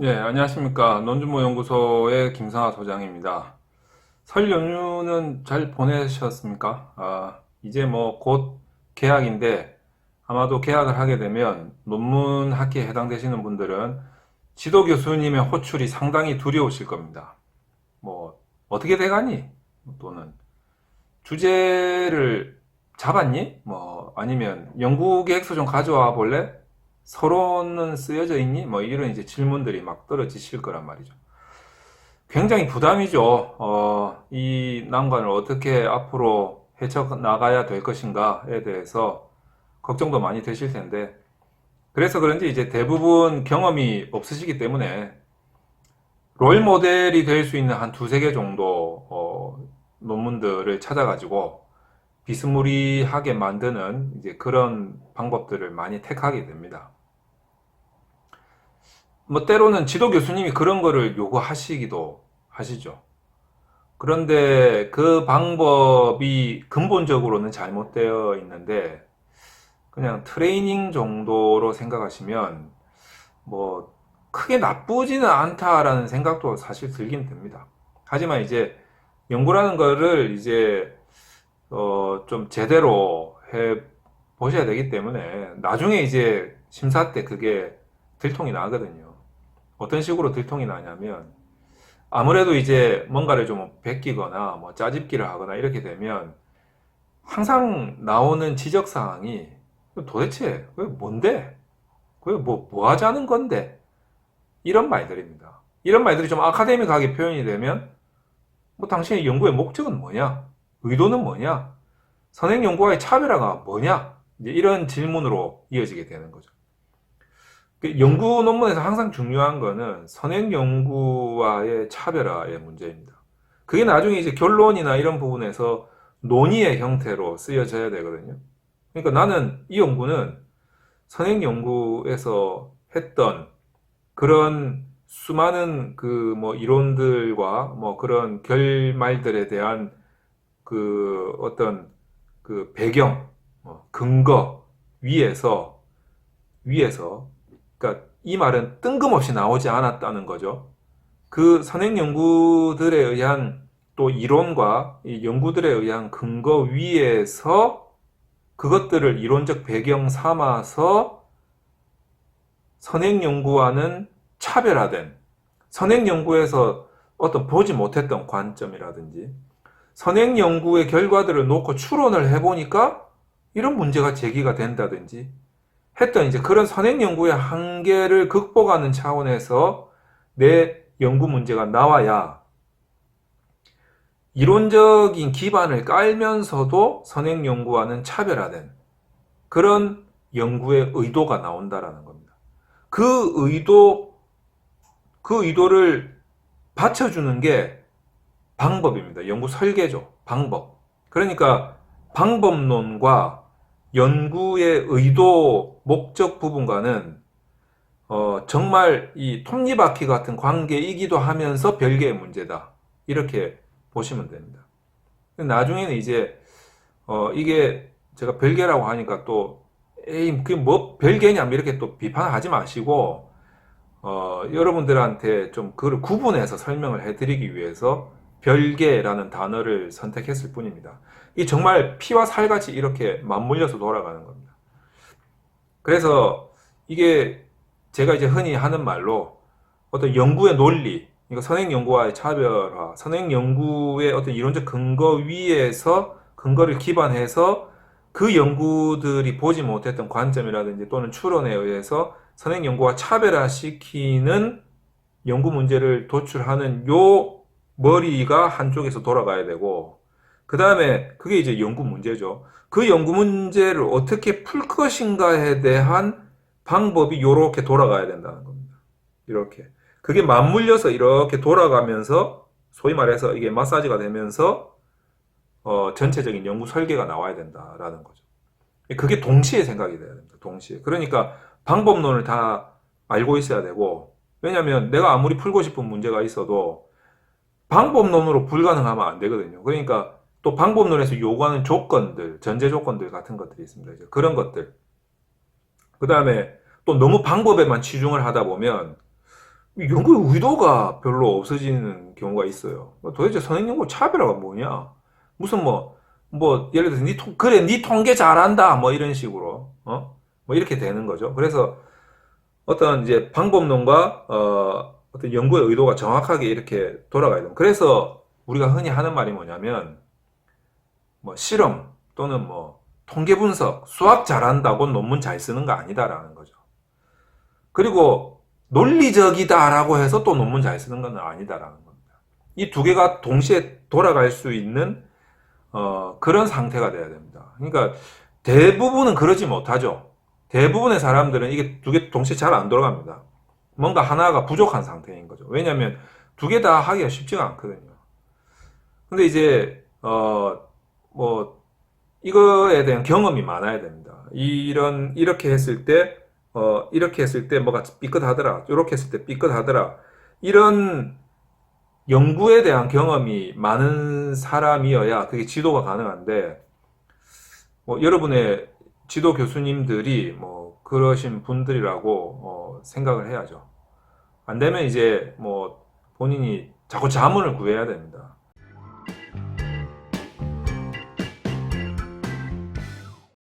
예, 안녕하십니까. 논준모 연구소의 김상하 소장입니다. 설 연휴는 잘 보내셨습니까? 이제 뭐 곧 개학인데 아마도 개학을 하게 되면 논문 학기에 해당되시는 분들은 지도 교수님의 호출이 상당히 두려우실 겁니다. 뭐, 어떻게 돼가니? 또는 주제를 잡았니? 뭐, 아니면 연구 계획서 좀 가져와 볼래? 서론은 쓰여져 있니? 뭐, 이런 이제 질문들이 막 떨어지실 거란 말이죠. 굉장히 부담이죠. 이 난관을 어떻게 앞으로 헤쳐나가야 될 것인가에 대해서 걱정도 많이 되실 텐데, 그래서 그런지 이제 대부분 경험이 없으시기 때문에 롤 모델이 될 수 있는 한 두세 개 정도 논문들을 찾아가지고 비스무리하게 만드는 이제 그런 방법들을 많이 택하게 됩니다. 뭐 때로는 지도 교수님이 그런 거를 요구하시기도 하시죠. 그런데 그 방법이 근본적으로는 잘못되어 있는데 그냥 트레이닝 정도로 생각하시면 뭐 크게 나쁘지는 않다라는 생각도 사실 들긴 듭니다. 하지만 이제 연구라는 거를 이제 좀 제대로 해 보셔야 되기 때문에 나중에 이제 심사 때 그게 들통이 나거든요. 어떤 식으로 들통이 나냐면 아무래도 이제 뭔가를 좀 베끼거나 뭐 짜집기를 하거나 이렇게 되면 항상 나오는 지적 사항이 도대체 그게 뭔데? 그게 뭐 하자는 건데? 이런 말들입니다. 이런 말들이 좀 아카데믹하게 표현이 되면 뭐 당신의 연구의 목적은 뭐냐? 의도는 뭐냐? 선행 연구와의 차별화가 뭐냐? 이제 이런 질문으로 이어지게 되는 거죠. 그 연구 논문에서 항상 중요한 거는 선행 연구와의 차별화의 문제입니다. 그게 나중에 이제 결론이나 이런 부분에서 논의의 형태로 쓰여져야 되거든요. 그러니까 나는 이 연구는 선행 연구에서 했던 그런 수많은 그 뭐 이론들과 뭐 그런 결말들에 대한 그 어떤 그 배경, 근거 위에서 그러니까 이 말은 뜬금없이 나오지 않았다는 거죠. 그 선행 연구들에 의한 또 이론과 이 연구들에 의한 근거 위에서 그것들을 이론적 배경 삼아서 선행 연구와는 차별화된 선행 연구에서 어떤 보지 못했던 관점이라든지 선행 연구의 결과들을 놓고 추론을 해보니까 이런 문제가 제기가 된다든지 했던 이제 그런 선행 연구의 한계를 극복하는 차원에서 내 연구 문제가 나와야 이론적인 기반을 깔면서도 선행 연구와는 차별화된 그런 연구의 의도가 나온다라는 겁니다. 그 의도, 그 의도를 받쳐주는 게 방법입니다. 연구 설계죠. 방법. 그러니까 방법론과 연구의 의도, 목적 부분과는 정말 이 톱니바퀴 같은 관계이기도 하면서 별개의 문제다. 이렇게 보시면 됩니다. 나중에는 이제 이게 제가 별개라고 하니까 또 에이 그게 뭐 별개냐 이렇게 또 비판하지 마시고 여러분들한테 좀 그걸 구분해서 설명을 해드리기 위해서 별개라는 단어를 선택했을 뿐입니다. 이 정말 피와 살같이 이렇게 맞물려서 돌아가는 겁니다. 그래서 이게 제가 이제 흔히 하는 말로 어떤 연구의 논리, 그러니까 선행 연구와의 차별화, 선행 연구의 어떤 이론적 근거 위에서 근거를 기반해서 그 연구들이 보지 못했던 관점이라든지 또는 추론에 의해서 선행 연구와 차별화시키는 연구 문제를 도출하는 요 머리가 한쪽에서 돌아가야 되고, 그 다음에 그게 이제 연구 문제죠. 그 연구 문제를 어떻게 풀 것인가에 대한 방법이 이렇게 돌아가야 된다는 겁니다. 이렇게. 그게 맞물려서 이렇게 돌아가면서 소위 말해서 이게 마사지가 되면서 전체적인 연구 설계가 나와야 된다라는 거죠. 그게 동시에 생각이 돼야 됩니다. 동시에. 그러니까 방법론을 다 알고 있어야 되고, 왜냐하면 내가 아무리 풀고 싶은 문제가 있어도 방법론으로 불가능하면 안 되거든요. 그러니까 또 방법론에서 요구하는 조건들, 전제 조건들 같은 것들이 있습니다. 이제 그런 것들. 그 다음에 또 너무 방법에만 치중을 하다 보면 연구의 의도가 별로 없어지는 경우가 있어요. 도대체 선행연구 차별화가 뭐냐? 무슨 예를 들어서 그래, 니 통계 잘한다, 뭐 이런 식으로, 뭐 이렇게 되는 거죠. 그래서 어떤 이제 방법론과, 어떤 연구의 의도가 정확하게 이렇게 돌아가야 됩니다. 그래서 우리가 흔히 하는 말이 뭐냐면, 실험 또는 통계 분석, 수학 잘한다고 논문 잘 쓰는 거 아니다라는 거죠. 그리고 논리적이다라고 해서 또 논문 잘 쓰는 건 아니다라는 겁니다. 이 두 개가 동시에 돌아갈 수 있는 그런 상태가 돼야 됩니다. 그러니까 대부분은 그러지 못하죠. 대부분의 사람들은 이게 두 개 동시에 잘 안 돌아갑니다. 뭔가 하나가 부족한 상태인 거죠. 왜냐하면 두 개 다 하기가 쉽지가 않거든요. 근데 이제 이거에 대한 경험이 많아야 됩니다. 이렇게 했을 때 뭐가 삐끗하더라. 이렇게 했을 때 삐끗하더라. 이런 연구에 대한 경험이 많은 사람이어야 그게 지도가 가능한데, 여러분의 지도 교수님들이 그러신 분들이라고 생각을 해야죠. 안 되면 이제 본인이 자꾸 자문을 구해야 됩니다.